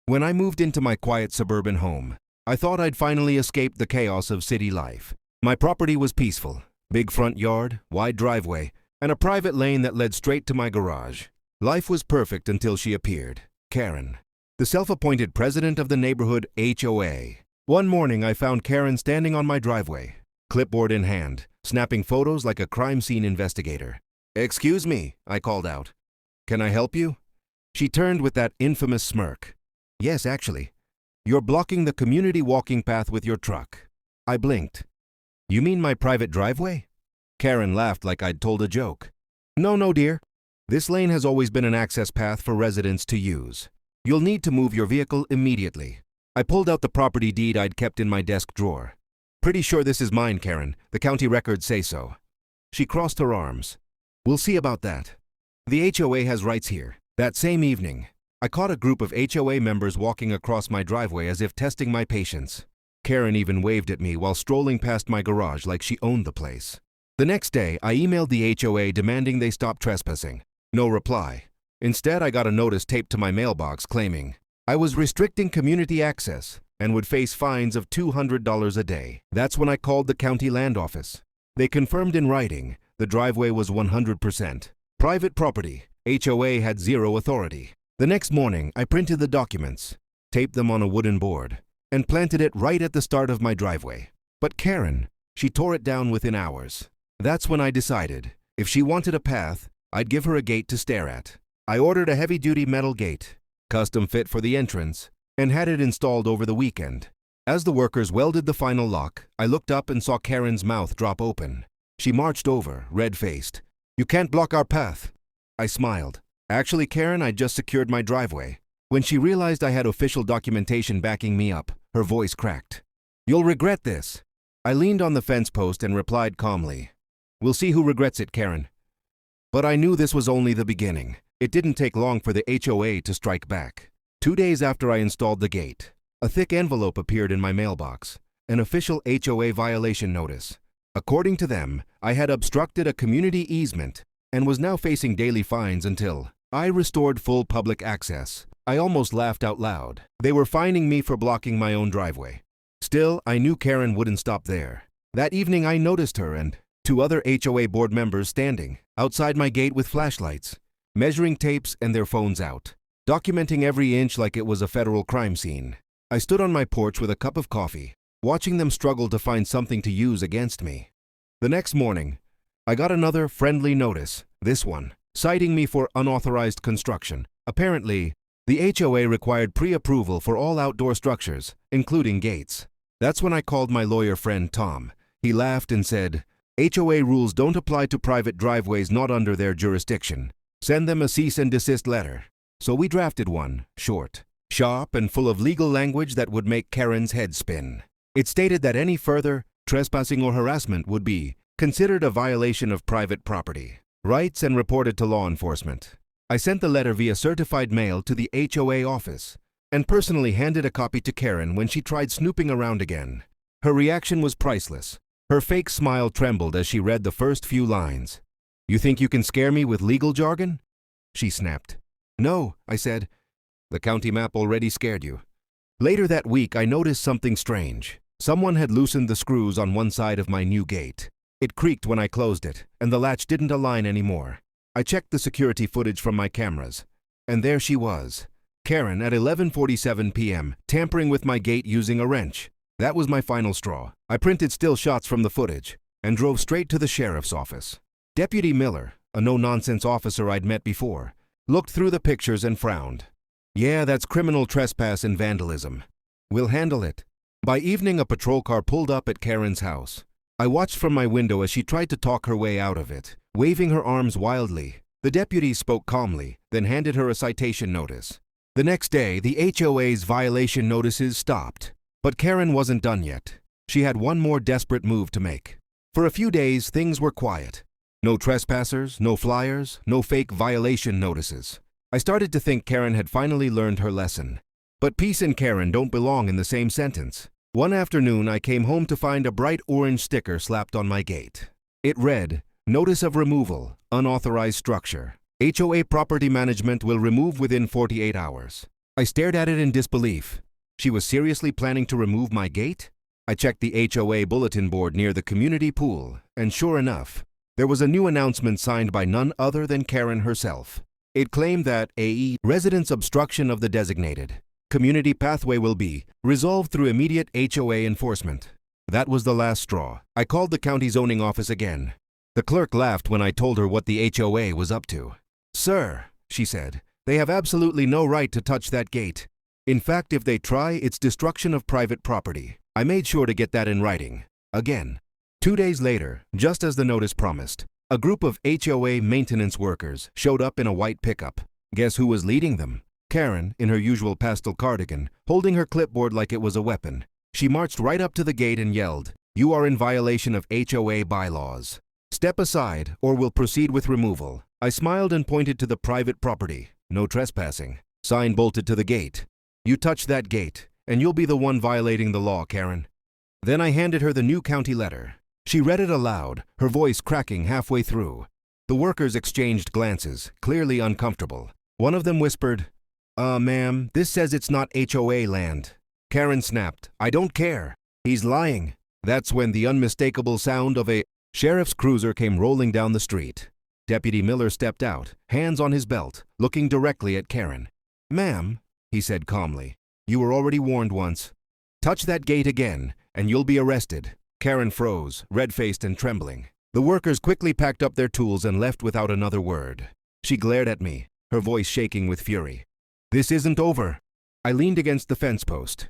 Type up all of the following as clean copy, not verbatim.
When I moved into my quiet suburban home, I thought I'd finally escape the chaos of city life. My property was peaceful. Big front yard, wide driveway, and a private lane that led straight to my garage. Life was perfect until she appeared, Karen, the self-appointed president of the neighborhood HOA. One morning I found Karen standing on my driveway, clipboard in hand, snapping photos like a crime scene investigator. "Excuse me," I called out. "Can I help you?" She turned with that infamous smirk. "Yes, actually. You're blocking the community walking path with your truck." I blinked. "You mean my private driveway?" Karen laughed like I'd told a joke. No, dear. This lane has always been an access path for residents to use. You'll need to move your vehicle immediately." I pulled out the property deed I'd kept in my desk drawer. "Pretty sure this is mine, Karen. The county records say so." She crossed her arms. "We'll see about that. The HOA has rights here." That same evening, I caught a group of HOA members walking across my driveway as if testing my patience. Karen even waved at me while strolling past my garage like she owned the place. The next day, I emailed the HOA demanding they stop trespassing. No reply. Instead, I got a notice taped to my mailbox claiming I was restricting community access and would face fines of $200 a day. That's when I called the county land office. They confirmed in writing the driveway was 100% private property. HOA had zero authority. The next morning, I printed the documents, taped them on a wooden board, and planted it right at the start of my driveway. But Karen, she tore it down within hours. That's when I decided, if she wanted a path, I'd give her a gate to stare at. I ordered a heavy-duty metal gate, custom fit for the entrance, and had it installed over the weekend. As the workers welded the final lock, I looked up and saw Karen's mouth drop open. She marched over, red-faced. "You can't block our path." I smiled. "Actually, Karen, I just secured my driveway." When she realized I had official documentation backing me up, her voice cracked. "You'll regret this." I leaned on the fence post and replied calmly, "We'll see who regrets it, Karen." But I knew this was only the beginning. It didn't take long for the HOA to strike back. 2 days after I installed the gate, a thick envelope appeared in my mailbox, an official HOA violation notice. According to them, I had obstructed a community easement and was now facing daily fines until I restored full public access. I almost laughed out loud. They were fining me for blocking my own driveway. Still, I knew Karen wouldn't stop there. That evening I noticed her and 2 other HOA board members standing outside my gate with flashlights, measuring tapes and their phones out, documenting every inch like it was a federal crime scene. I stood on my porch with a cup of coffee, watching them struggle to find something to use against me. The next morning, I got another friendly notice, this one, citing me for unauthorized construction. Apparently, the HOA required pre-approval for all outdoor structures, including gates. That's when I called my lawyer friend Tom. He laughed and said, "HOA rules don't apply to private driveways not under their jurisdiction. Send them a cease and desist letter." So we drafted one, short, sharp, and full of legal language that would make Karen's head spin. It stated that any further trespassing or harassment would be considered a violation of private property rights and reported to law enforcement. I sent the letter via certified mail to the HOA office and personally handed a copy to Karen when she tried snooping around again. Her reaction was priceless. Her fake smile trembled as she read the first few lines. "You think you can scare me with legal jargon?" She snapped. "No," I said. "The county map already scared you." Later that week, I noticed something strange. Someone had loosened the screws on one side of my new gate. It creaked when I closed it, and the latch didn't align anymore. I checked the security footage from my cameras, and there she was, Karen at 11:47 p.m., tampering with my gate using a wrench. That was my final straw. I printed still shots from the footage and drove straight to the sheriff's office. Deputy Miller, a no-nonsense officer I'd met before, looked through the pictures and frowned. "Yeah, that's criminal trespass and vandalism. We'll handle it." By evening, a patrol car pulled up at Karen's house. I watched from my window as she tried to talk her way out of it, waving her arms wildly. The deputy spoke calmly, then handed her a citation notice. The next day, the HOA's violation notices stopped. But Karen wasn't done yet. She had one more desperate move to make. For a few days, things were quiet. No trespassers, no flyers, no fake violation notices. I started to think Karen had finally learned her lesson. But peace and Karen don't belong in the same sentence. One afternoon, I came home to find a bright orange sticker slapped on my gate. It read, "Notice of removal, unauthorized structure. HOA property management will remove within 48 hours. I stared at it in disbelief. She was seriously planning to remove my gate? I checked the HOA bulletin board near the community pool, and sure enough, there was a new announcement signed by none other than Karen herself. It claimed that AE residence obstruction of the designated community pathway will be resolved through immediate HOA enforcement. That was the last straw. I called the county zoning office again. The clerk laughed when I told her what the HOA was up to. "Sir," she said, "they have absolutely no right to touch that gate. In fact, if they try, it's destruction of private property." I made sure to get that in writing. Again. 2 days later, just as the notice promised, a group of HOA maintenance workers showed up in a white pickup. Guess who was leading them? Karen, in her usual pastel cardigan, holding her clipboard like it was a weapon. She marched right up to the gate and yelled, "You are in violation of HOA bylaws. Step aside or we'll proceed with removal." I smiled and pointed to the private property. "No trespassing." Sign bolted to the gate. "You touch that gate, and you'll be the one violating the law, Karen." Then I handed her the new county letter. She read it aloud, her voice cracking halfway through. The workers exchanged glances, clearly uncomfortable. One of them whispered, Ma'am, this says it's not HOA land." Karen snapped, "I don't care. He's lying." That's when the unmistakable sound of a sheriff's cruiser came rolling down the street. Deputy Miller stepped out, hands on his belt, looking directly at Karen. "Ma'am," he said calmly, "you were already warned once. Touch that gate again, and you'll be arrested." Karen froze, red-faced and trembling. The workers quickly packed up their tools and left without another word. She glared at me, her voice shaking with fury. "This isn't over." I leaned against the fence post.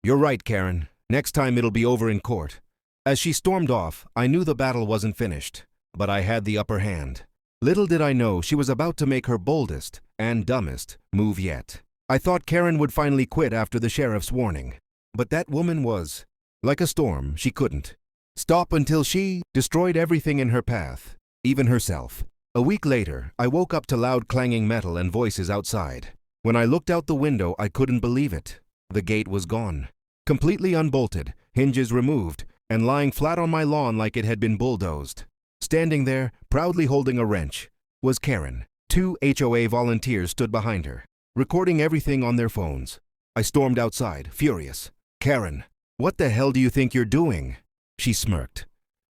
"You're right, Karen. Next time it'll be over in court." As she stormed off, I knew the battle wasn't finished, but I had the upper hand. Little did I know she was about to make her boldest and dumbest move yet. I thought Karen would finally quit after the sheriff's warning. But that woman was like a storm. She couldn't stop until she destroyed everything in her path, even herself. A week later, I woke up to loud clanging metal and voices outside. When I looked out the window, I couldn't believe it. The gate was gone, completely unbolted, hinges removed, and lying flat on my lawn like it had been bulldozed. Standing there, proudly holding a wrench, was Karen. 2 HOA volunteers stood behind her, recording everything on their phones. I stormed outside, furious. "Karen, what the hell do you think you're doing?" She smirked.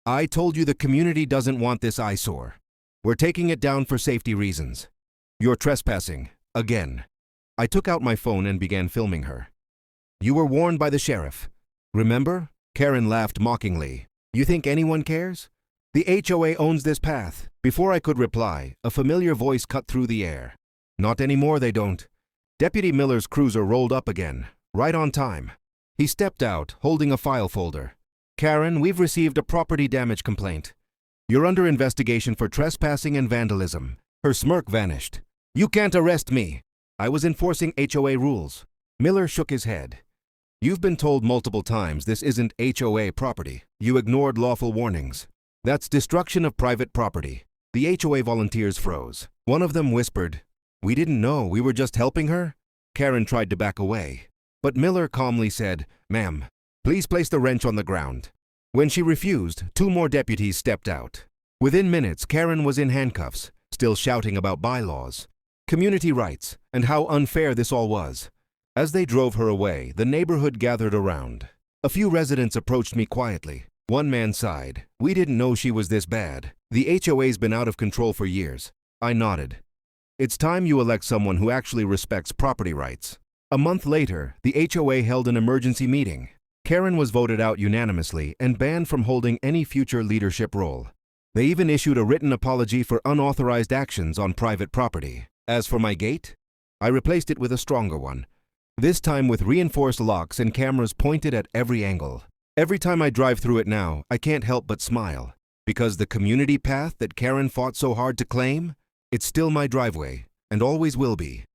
"I told you the community doesn't want this eyesore. We're taking it down for safety reasons. You're trespassing, again." I took out my phone and began filming her. "You were warned by the sheriff. Remember?" Karen laughed mockingly. "You think anyone cares? The HOA owns this path." Before I could reply, a familiar voice cut through the air. "Not anymore, they don't." Deputy Miller's cruiser rolled up again, right on time. He stepped out, holding a file folder. "Karen, we've received a property damage complaint. You're under investigation for trespassing and vandalism." Her smirk vanished. "You can't arrest me. I was enforcing HOA rules." Miller shook his head. "You've been told multiple times this isn't HOA property. You ignored lawful warnings. That's destruction of private property." The HOA volunteers froze. One of them whispered, "We didn't know, we were just helping her." Karen tried to back away, but Miller calmly said, "Ma'am, please place the wrench on the ground." When she refused, 2 more deputies stepped out. Within minutes, Karen was in handcuffs, still shouting about bylaws, community rights, and how unfair this all was. As they drove her away, the neighborhood gathered around. A few residents approached me quietly. One man sighed. "We didn't know she was this bad. The HOA's been out of control for years." I nodded. "It's time you elect someone who actually respects property rights." A month later, the HOA held an emergency meeting. Karen was voted out unanimously and banned from holding any future leadership role. They even issued a written apology for unauthorized actions on private property. As for my gate, I replaced it with a stronger one, this time with reinforced locks and cameras pointed at every angle. Every time I drive through it now, I can't help but smile, because the community path that Karen fought so hard to claim, it's still my driveway, and always will be.